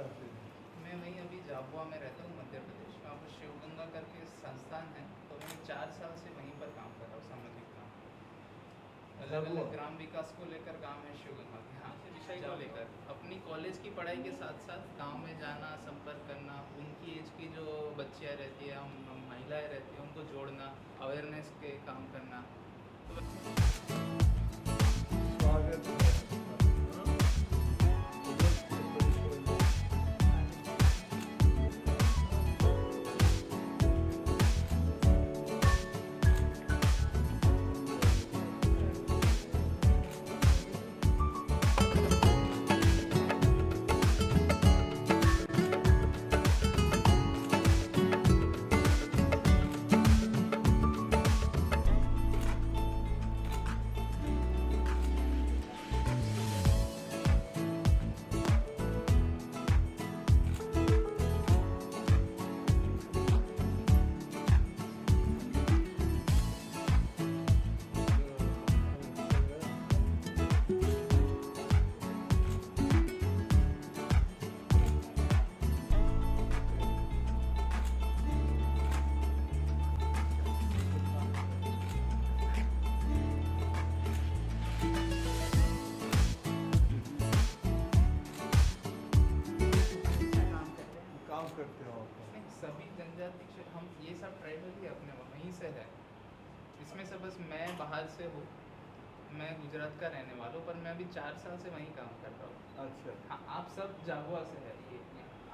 रहते हैं? मैं वहीं अभी झाबुआ में रहता हूँ, मध्य प्रदेश। वहाँ पर शिवगंगा करके संस्थान है, तो मैं 4 साल से वहीं पर काम कर रहा हूँ, सामाजिक काम। अलग झाबुआ? अलग ग्राम विकास को लेकर काम है शिवगंगा के। हाँ, विषय को लेकर अपनी कॉलेज की पढ़ाई के साथ साथ गांव में जाना, संपर्क करना, उनकी एज की जो बच्चियाँ रहती है, हम महिलाएं रहती हैं, उनको जोड़ना, अवेयरनेस के काम करना। स्वागत है। काम करते हो आप? नहीं, सभी जनजाति हम ये सब ट्राइबल ही अपने वहीं से है। इसमें से बस मैं बाहर से हूँ, मैं गुजरात का रहने वाला हूँ, पर मैं अभी 4 साल से वहीं काम कर रहा हूँ। अच्छा। हाँ, आप सब झाबुआ से है। ये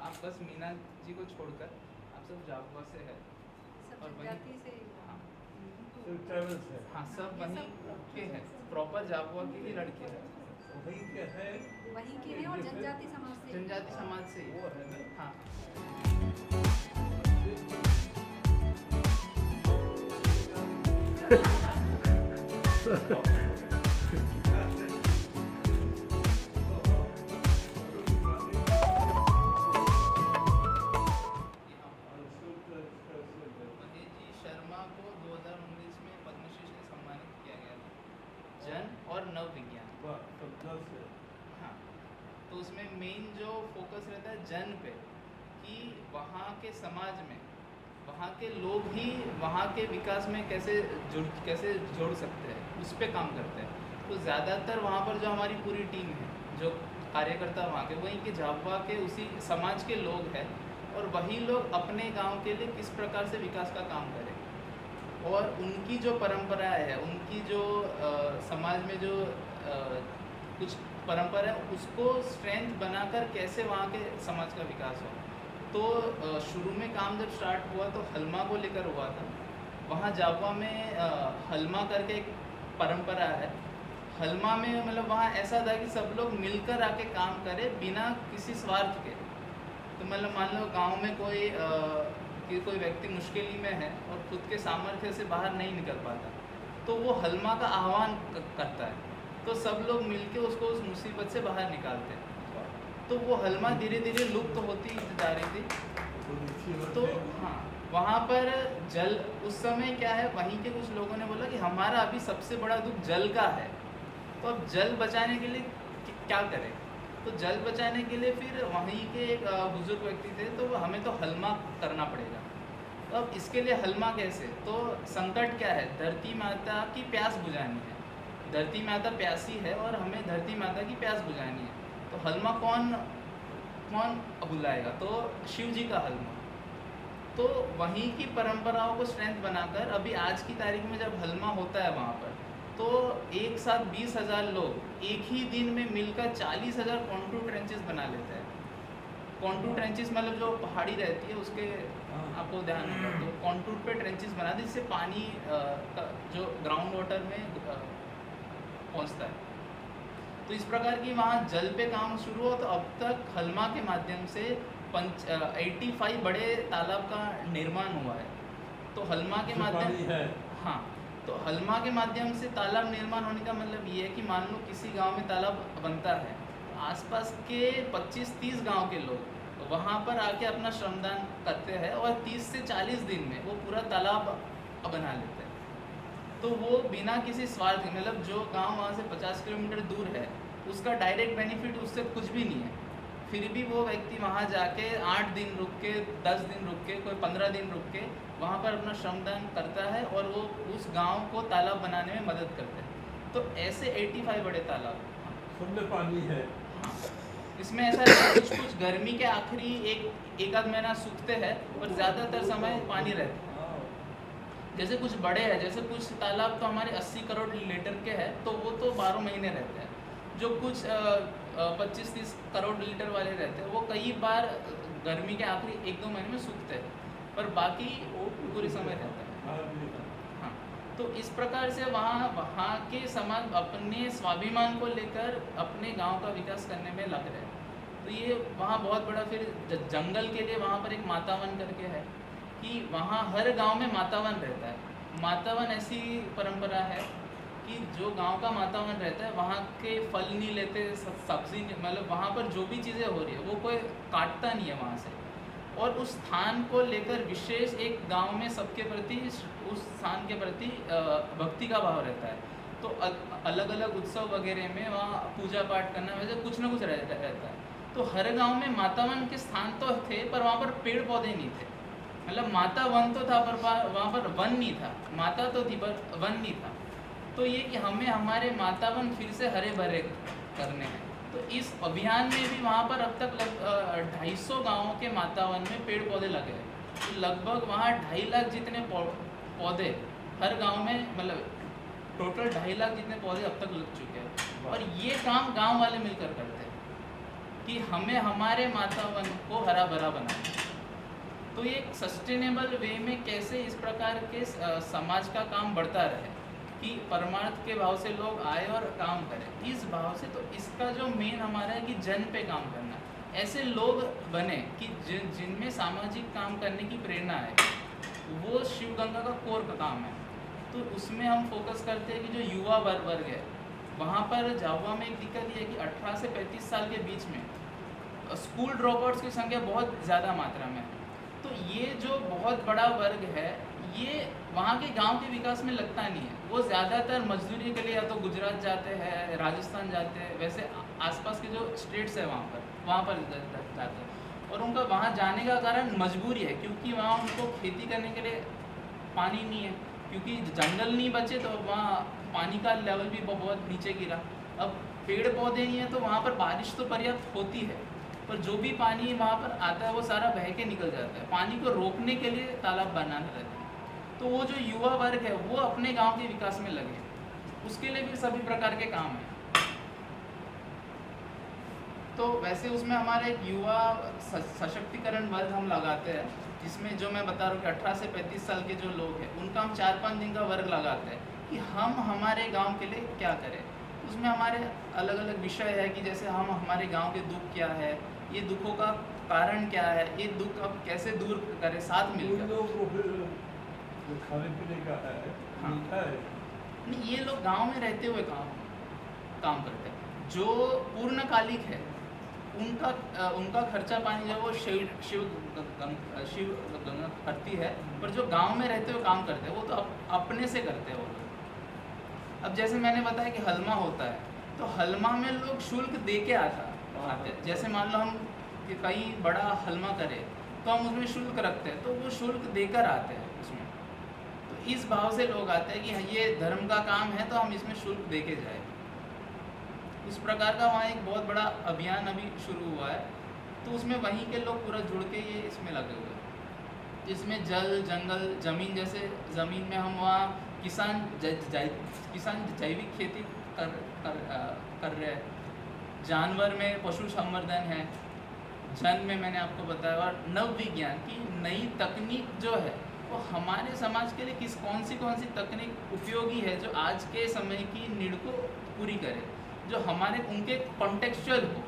आप बस मीना जी को छोड़कर आप सब झाबुआ से है। सब और जनजाति से हाँ, सिर्फ ट्रैवल्स है? हाँ, सब ये वहीं सब के हैं, प्रॉपर झाबुआ के ही लड़के हैं। वहीं के है? वहीं के हैं और जनजाति समाज से। जनजाति समाज से ही। वो है ना? हाँ। महेश जी शर्मा को 2019 में पद्मश्री से सम्मानित किया गया था, जन और नव विज्ञान। वाह, तब 10 है। हाँ, तो उसमें मेन जो फोकस रहता है जन पे, कि वहाँ के समाज में वहाँ के लोग ही वहाँ के विकास में कैसे जोड़ सकते हैं, उस पे काम करते हैं। तो ज़्यादातर वहाँ पर जो हमारी पूरी टीम है, जो कार्यकर्ता वहाँ के, वहीं के झाबुआ के उसी समाज के लोग हैं, और वही लोग अपने गांव के लिए किस प्रकार से विकास का काम करें, और उनकी जो परंपराएं है, उनकी जो समाज में जो कुछ परंपरा है, उसको स्ट्रेंथ बनाकर कैसे वहाँ के समाज का विकास हो। तो शुरू में काम जब स्टार्ट हुआ तो हलमा को लेकर हुआ था। वहाँ झाबुआ में हलमा करके एक परंपरा है। हलमा में मतलब वहाँ ऐसा था कि सब लोग मिलकर आके काम करें बिना किसी स्वार्थ के। तो मतलब मान लो गांव में कोई व्यक्ति मुश्किल में है और खुद के सामर्थ्य से बाहर नहीं निकल पाता, तो वो हलमा का आह्वान करता है, तो सब लोग मिलके उसको उस मुसीबत से बाहर निकालते हैं। तो वो हलमा धीरे धीरे लुप्त होती जा रही थी। तो हाँ, वहाँ पर जल, उस समय क्या है, वहीं के कुछ लोगों ने बोला कि हमारा अभी सबसे बड़ा दुख जल का है, तो अब जल बचाने के लिए क्या करें। तो जल बचाने के लिए फिर वहीं के एक बुजुर्ग व्यक्ति थे, तो हमें तो हलमा करना पड़ेगा। तो अब इसके लिए हलमा कैसे, तो संकट क्या है, धरती माता की प्यास बुझानी है। धरती माता प्यासी है और हमें धरती माता की प्यास बुझानी है। तो हलमा कौन बुलाएगा, तो शिव जी का हलमा। तो वहीं की परंपराओं को स्ट्रेंथ बनाकर अभी आज की तारीख में जब हलमा होता है वहाँ पर, तो एक साथ 20,000 लोग एक ही दिन में मिलकर 40,000 कॉन्टूर ट्रेंचेस बना लेते हैं। कॉन्टूर ट्रेंचेस मतलब जो पहाड़ी रहती है उसके आपको ध्यान होगा, तो कॉन्टूर पे ट्रेंचेस बना दी, जिससे पानी जो ग्राउंड वाटर में पहुंचता है। तो इस प्रकार की वहाँ जल पे काम शुरू हो। तो अब तक हलमा के माध्यम से 85 बड़े तालाब का निर्माण हुआ है। तो हलमा के माध्यम है। हाँ, तो हलमा के माध्यम से तालाब निर्माण होने का मतलब ये है कि मान लो किसी गांव में तालाब बनता है, तो आसपास के 25-30 गांव के लोग वहाँ पर आके अपना श्रमदान करते हैं और 30 से 40 दिन में वो पूरा तालाब बना लेते हैं। तो वो बिना किसी स्वार्थ, मतलब जो गांव वहाँ से 50 किलोमीटर दूर है, उसका डायरेक्ट बेनिफिट उससे कुछ भी नहीं है। फिर भी वो व्यक्ति वहाँ जाके 8 दिन रुक के, 10 दिन रुक के, कोई 15 दिन रुक के वहाँ पर अपना श्रमदान करता है और वो उस गांव को तालाब बनाने में मदद करते हैं। तो ऐसे 85 बड़े तालाब। शुद्ध पानी है। इसमें ऐसा रहता है, कुछ गर्मी के आखिरी एक आध महीना सूखते हैं और ज़्यादातर समय पानी रहता है। हाँ। जैसे कुछ बड़े हैं, जैसे कुछ तालाब तो हमारे 80 करोड़ लीटर के हैं, तो वो तो 12 महीने रहते हैं। जो कुछ 25-30 करोड़ लीटर वाले रहते हैं वो कई बार गर्मी के आखिरी 1-2 महीने में सूखते हैं, पर बाकी वो पूरे समय रहता है। हाँ, तो इस प्रकार से वहाँ के समाज अपने स्वाभिमान को लेकर अपने गांव का विकास करने में लग रहे हैं। तो ये वहाँ बहुत बड़ा फिर जंगल के लिए वहाँ पर एक मातावन करके है कि वहाँ हर गांव में मातावन रहता है। मातावन ऐसी परंपरा है कि जो गांव का मातावन रहता है वहाँ के फल नहीं लेते, सब्जी मतलब वहाँ पर जो भी चीज़ें हो रही है वो कोई काटता नहीं है वहाँ से, और उस स्थान को लेकर विशेष एक गांव में सबके प्रति उस स्थान के प्रति भक्ति का भाव रहता है। तो अलग अलग उत्सव वगैरह में वहाँ पूजा पाठ करना वैसे कुछ ना कुछ रहता है। तो हर गांव में मातावन के स्थान तो थे, पर वहाँ पर पेड़ पौधे नहीं थे। मतलब माता वन तो था पर वहाँ पर वन नहीं था। माता तो थी पर वन नहीं था। तो ये कि हमें हमारे मातावन फिर से हरे भरे करने हैं। तो इस अभियान में भी वहाँ पर अब तक 250 गाँवों के मातावन में पेड़ पौधे लगे हैं। तो लगभग वहाँ 2.5 लाख जितने पौधे हर गांव में, मतलब टोटल 2.5 लाख जितने पौधे अब तक लग चुके हैं। और ये काम गांव वाले मिलकर करते हैं कि हमें हमारे मातावन को हरा भरा बनाना। तो ये सस्टेनेबल वे में कैसे इस प्रकार के समाज का काम बढ़ता रहे कि परमार्थ के भाव से लोग आए और काम करें इस भाव से। तो इसका जो मेन हमारा है कि जन पे काम करना, ऐसे लोग बने कि जिनमें सामाजिक काम करने की प्रेरणा है, वो शिव गंगा का कोर का काम है। तो उसमें हम फोकस करते हैं कि जो युवा वर्ग है वहाँ पर झाबुआ में एक दिक्कत ये है कि 18 से 35 साल के बीच में स्कूल ड्रॉपआउट्स की संख्या बहुत ज़्यादा मात्रा में है। तो ये जो बहुत बड़ा वर्ग है ये वहाँ के गांव के विकास में लगता नहीं है। वो ज़्यादातर मजदूरी के लिए या तो गुजरात जाते हैं, राजस्थान जाते हैं, वैसे आसपास के जो स्टेट्स है वहाँ पर जाते हैं। और उनका वहाँ जाने का कारण मजबूरी है, क्योंकि वहाँ उनको खेती करने के लिए पानी नहीं है, क्योंकि जंगल नहीं बचे तो वहाँ पानी का लेवल भी बहुत नीचे गिरा। अब पेड़ पौधे नहीं है तो वहाँ पर बारिश तो पर्याप्त होती है, पर जो भी पानी वहाँ पर आता है वो सारा बह के निकल जाता है। पानी को रोकने के लिए तालाब बनाना रहता है। तो वो जो युवा वर्ग है वो अपने गांव के विकास में लगे, उसके लिए भी सभी प्रकार के काम हैं। तो वैसे उसमें हमारे एक युवा सशक्तिकरण वर्ग हम लगाते हैं, जिसमें जो मैं बता रहा हूँ कि 18 से 35 साल के जो लोग हैं उनका हम 4-5 दिन का वर्ग लगाते हैं कि हम हमारे गांव के लिए क्या करें। उसमें हमारे अलग अलग विषय है कि जैसे हम हमारे गांव के दुख क्या है, ये दुखों का कारण क्या है, ये दुख अब कैसे दूर करें साथ मिलकर। खाने पीने का है, हाँ। मीठा है। नहीं, ये लोग गांव में रहते हुए काम करते हैं। जो पूर्णकालिक है उनका खर्चा पानी जो वो शिव गंगा करती है, पर जो गांव में रहते हुए काम करते हैं वो तो अपने से करते हैं वो लोग। अब जैसे मैंने बताया कि हलमा होता है, तो हलमा में लोग शुल्क दे के आते हैं। जैसे मान लो हम कि कहीं बड़ा हलमा करें तो हम उसमें शुल्क रखते हैं, तो वो शुल्क देकर आते हैं उसमें। तो इस भाव से लोग आते हैं कि ये धर्म का काम है तो हम इसमें शुल्क दे के जाए। इस प्रकार का वहाँ एक बहुत बड़ा अभियान अभी शुरू हुआ है। तो उसमें वहीं के लोग पूरा जुड़ के ये इसमें लगे हुए हैं। इसमें जल जंगल ज़मीन, जैसे ज़मीन में हम वहाँ किसान जैविक खेती कर रहे हैं। जानवर में पशु संवर्धन है। जन में मैंने आपको बताया, और नव विज्ञान की नई तकनीक जो है वो हमारे समाज के लिए कौन सी तकनीक उपयोगी है जो आज के समय की नीड को पूरी करे, जो हमारे उनके कॉन्टेक्चुअल हो,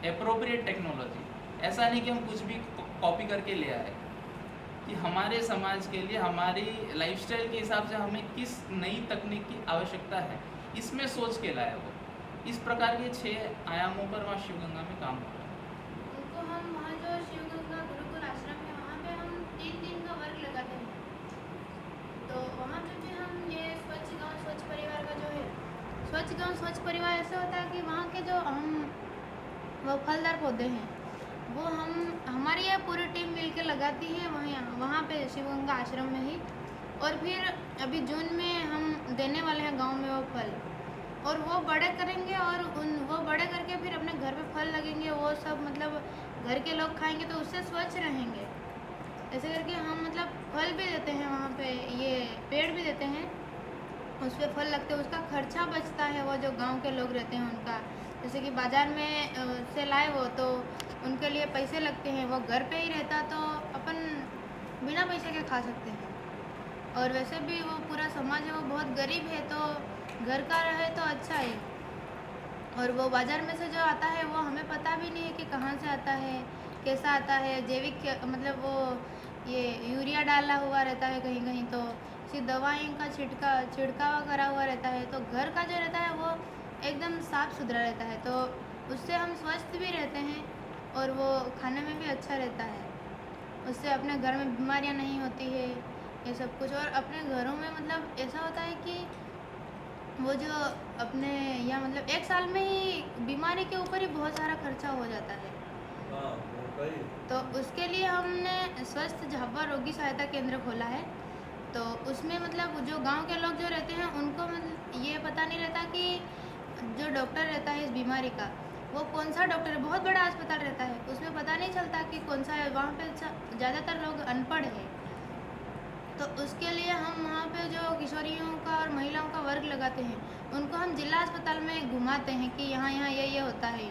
एप्रोप्रिएट टेक्नोलॉजी। ऐसा नहीं कि हम कुछ भी कॉपी करके ले आए, कि हमारे समाज के लिए हमारी लाइफस्टाइल के हिसाब से हमें किस नई तकनीक की आवश्यकता है, इसमें सोच के लाया वो। इस प्रकार के 6 आयामों पर वहाँ शिवगंगा में काम हो रहा है। उनको हम वहाँ जो शिवगंगा गुरुकुल आश्रम है वहाँ पे हम 3 दिन का वर्क लगाते हैं। तो वहाँ पे भी हम ये स्वच्छ गाँव स्वच्छ परिवार का जो है, स्वच्छ गाँव स्वच्छ परिवार ऐसा होता है कि वहाँ के जो हम वो फलदार पौधे हैं वो हम हमारी यह पूरी टीम मिलके लगाती है वहाँ पे शिव गंगा आश्रम में ही। और फिर अभी जून में हम देने वाले हैं गांव में वो फल, और वो बड़े करेंगे और वो बड़े करके फिर अपने घर पे फल लगेंगे, वो सब मतलब घर के लोग खाएंगे तो उससे स्वच्छ रहेंगे। ऐसे करके हम मतलब फल भी देते हैं वहाँ पे, ये पेड़ भी देते हैं, उस पर फल लगते हैं, उसका खर्चा बचता है। वो जो गांव के लोग रहते हैं उनका, जैसे कि बाज़ार में से लाए वो तो उनके लिए पैसे लगते हैं, वो घर पे ही रहता तो अपन बिना पैसे के खा सकते हैं। और वैसे भी वो पूरा समाज है वो बहुत गरीब है, तो घर का रहे तो अच्छा है। और वो बाज़ार में से जो आता है वो हमें पता भी नहीं है कि कहाँ से आता है, कैसा आता है, जैविक मतलब वो ये यूरिया डाला हुआ रहता है कहीं कहीं, तो इसी दवाई का छिड़काव करा हुआ रहता है। तो घर का जो रहता है वो एकदम साफ़ सुथरा रहता है, तो उससे हम स्वस्थ भी रहते हैं और वो खाने में भी अच्छा रहता है। उससे अपने घर में बीमारियां नहीं होती है, ये सब कुछ। और अपने घरों में मतलब ऐसा होता है कि वो जो अपने या मतलब एक साल में ही बीमारी के ऊपर ही बहुत सारा खर्चा हो जाता है। हाँ, वो सही। तो उसके लिए हमने स्वस्थ झाबा रोगी सहायता केंद्र खोला है। तो उसमें मतलब जो गांव के लोग जो रहते हैं उनको मतलब ये पता नहीं रहता कि जो डॉक्टर रहता है इस बीमारी का वो कौन सा डॉक्टर है। बहुत बड़ा अस्पताल रहता है, उसमें पता नहीं चलता कि कौन सा है। वहाँ पे ज़्यादातर लोग अनपढ़ है, तो उसके लिए हम वहाँ पे जो किशोरियों का और महिलाओं का वर्ग लगाते हैं, उनको हम जिला अस्पताल में घुमाते हैं कि यहाँ यहाँ ये होता है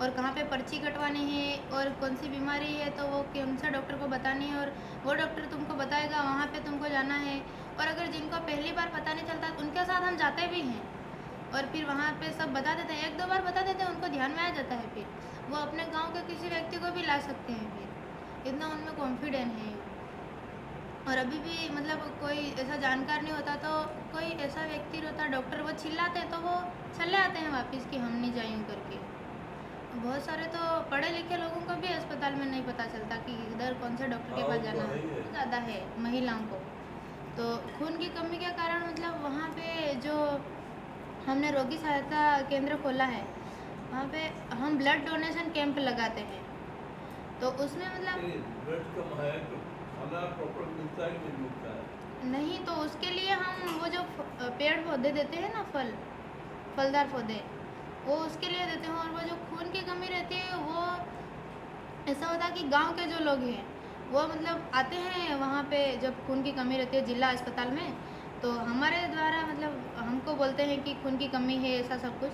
और कहाँ पे पर्ची कटवानी है और कौन सी बीमारी है तो वो कौन सा डॉक्टर को बतानी है, और वो डॉक्टर तुमको बताएगा, वहाँ पे तुमको जाना है। और अगर जिनको पहली बार पता नहीं चलता उनके साथ हम जाते भी हैं और फिर वहाँ पे सब बता देते हैं, 1-2 बार बता देते हैं, उनको ध्यान में आ जाता है, फिर वो अपने गाँव के किसी व्यक्ति को भी ला सकते हैं, फिर इतना उनमें कॉन्फिडेंस है। और अभी भी मतलब कोई ऐसा जानकार नहीं होता तो कोई ऐसा व्यक्ति रहता डॉक्टर, वो चिल्लाते हैं तो वो चले आते हैं वापस कि हम नहीं जाएँ करके। बहुत सारे तो पढ़े लिखे लोगों को भी अस्पताल में नहीं पता चलता कि इधर कौन से डॉक्टर के पास जाना है। ज़्यादा है महिलाओं को, तो खून की कमी के कारण मतलब वहाँ पे जो हमने रोगी सहायता केंद्र खोला है वहाँ पे हम ब्लड डोनेशन कैंप लगाते हैं। तो उसमें मतलब ब्लड कम है तो खाना प्रॉपर मिलता है कि नहीं मिलता है? नहीं, तो उसके लिए हम वो जो पेड़ पौधे देते हैं ना, फलदार पौधे, वो उसके लिए देते हैं। और वो जो खून की कमी रहती है वो ऐसा होता है कि गांव के जो लोग हैं वो मतलब आते हैं वहाँ पे जब खून की कमी रहती है जिला अस्पताल में, तो हमारे द्वारा मतलब हमको बोलते हैं कि खून की कमी है ऐसा सब कुछ,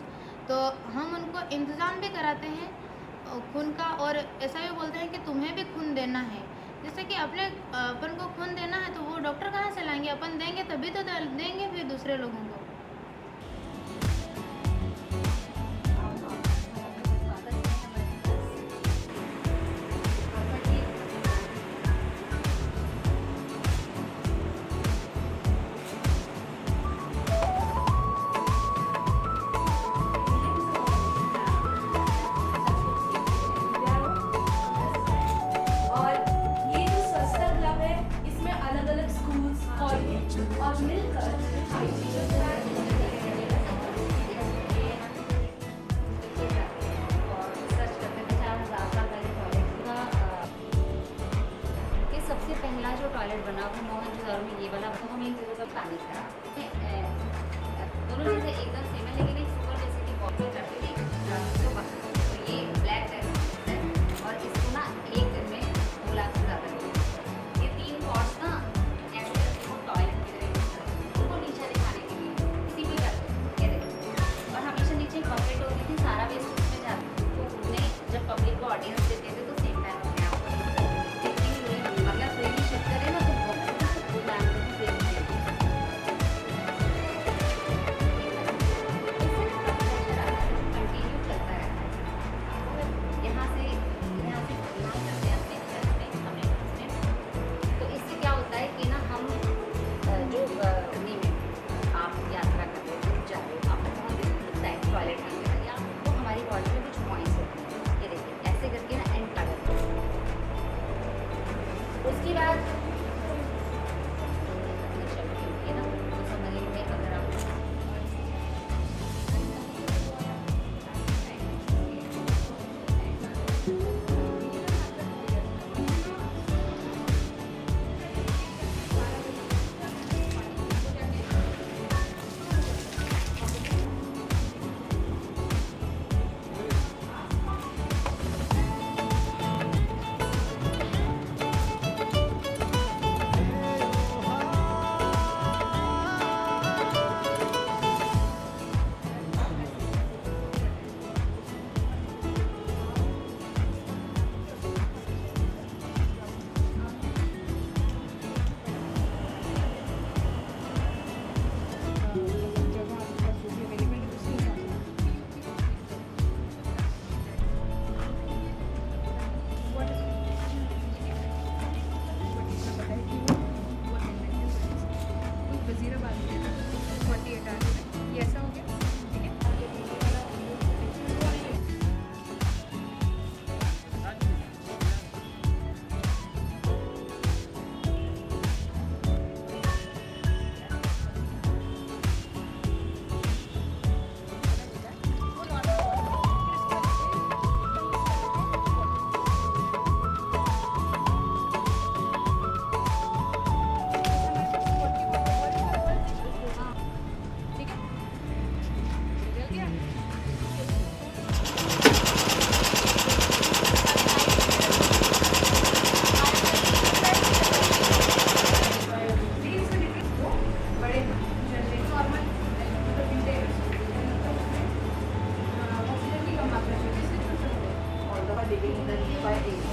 तो हम उनको इंतज़ाम भी कराते हैं खून का। और ऐसा भी बोलते हैं कि तुम्हें भी खून देना है, जैसे कि अपन को खून देना है तो वो डॉक्टर कहाँ से लाएंगे, अपन देंगे तभी तो देंगे फिर दूसरे लोगों को। और ये जो स्वच्छता क्लब है इसमें अलग अलग स्कूल्स, कॉलेज और मिलकर ये सबसे पहला जो टॉयलेट बना वो मोहनजोदड़ो में ये वाला, तो हम एक जगह पर पानी था दोनों चीज़ें एकदम सेम है, लेकिन एक सुपर जैसे कि बॉटल करते थे तो ये ब्लैक है और इसको ना एक दिन में 2 लाख से ज़्यादा लोग ये 3 पॉट्स ना ऐसे करके वो टॉयलेट की तरह यूज़ करते हैं, उनको नीचे दिखाने के लिए किसी भी करते हैं ये देखो। और हमेशा नीचे बकेट होती थी, सारा वेस्ट उसमें जाता, तो उन्हें जब पब्लिक को ऑडियंस देते थे तो सेम टाइम अपने आप को अगर फ्रीली शिफ्ट करें ना तो बहुत living in the nearby area.